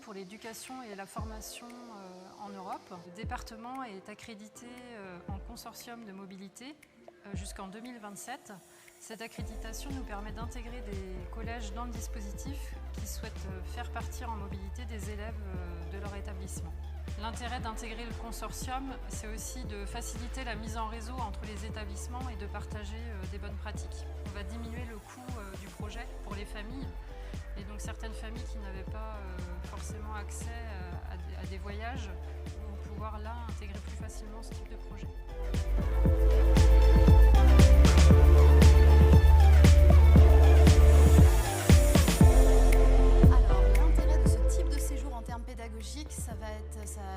pour l'éducation et la formation en Europe. Le département est accrédité en consortium de mobilité jusqu'en 2027. Cette accréditation nous permet d'intégrer des collèges dans le dispositif qui souhaitent faire partir en mobilité des élèves de leur établissement. L'intérêt d'intégrer le consortium, c'est aussi de faciliter la mise en réseau entre les établissements et de partager des bonnes pratiques. On va diminuer le coût du projet pour les familles. Et donc certaines familles qui n'avaient pas forcément accès à des voyages vont pouvoir là intégrer plus facilement ce type de projet.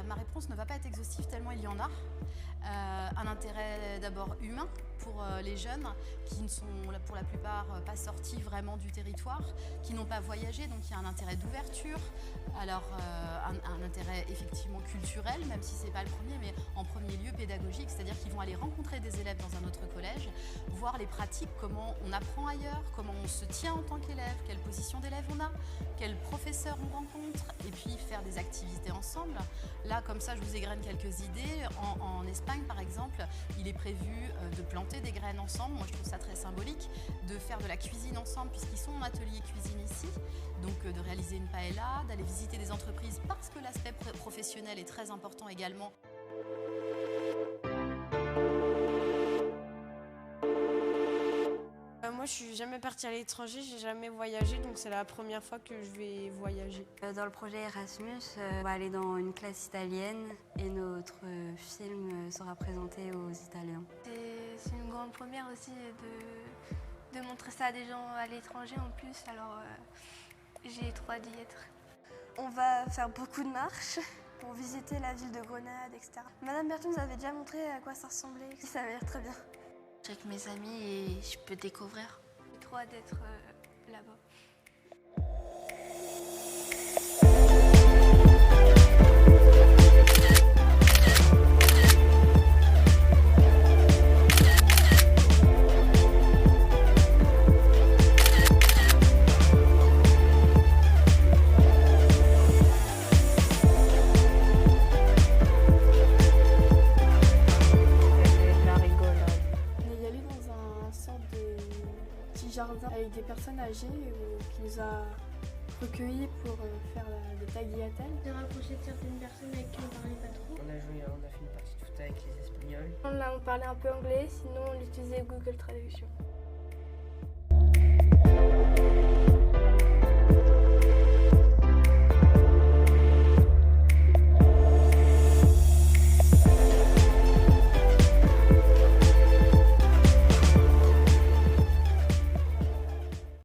Ma réponse ne va pas être exhaustive tellement il y en a. Un intérêt d'abord humain pour les jeunes qui ne sont pour la plupart pas sortis vraiment du territoire, qui n'ont pas voyagé, donc il y a un intérêt d'ouverture. Alors un intérêt effectivement culturel, même si ce n'est pas le premier, mais en premier lieu pédagogique, c'est-à-dire qu'ils vont aller rencontrer des élèves dans un autre collège, voir les pratiques, comment on apprend ailleurs, comment on se tient en tant qu'élève, quelle position d'élève on a, quels professeurs on rencontre, et puis faire des activités ensemble. Là, comme ça, je vous égrène quelques idées. En Espagne, par exemple, il est prévu de planter des graines ensemble. Moi, je trouve ça très symbolique. De faire de la cuisine ensemble, puisqu'ils sont en atelier cuisine ici. Donc, de réaliser une paella, d'aller visiter des entreprises, parce que l'aspect professionnel est très important également. Moi, je suis jamais partie à l'étranger, j'ai jamais voyagé, donc c'est la première fois que je vais voyager. Dans le projet Erasmus, on va aller dans une classe italienne et notre film sera présenté aux Italiens. C'est une grande première aussi de montrer ça à des gens à l'étranger en plus, alors j'ai trop hâte d'y être. On va faire beaucoup de marches pour visiter la ville de Grenade, etc. Madame Berton nous avait déjà montré à quoi ça ressemblait, ça avait l'air très bien. Je suis avec mes amis et je peux découvrir. J'ai trop hâte d'être là-bas. Jardin avec des personnes âgées qui nous a recueillis pour faire des tagliatelles. J'ai rapproché de certaines personnes avec qui on parlait pas trop. On a fait une partie de foot avec les Espagnols. On parlait un peu anglais, sinon on utilisait Google Traduction.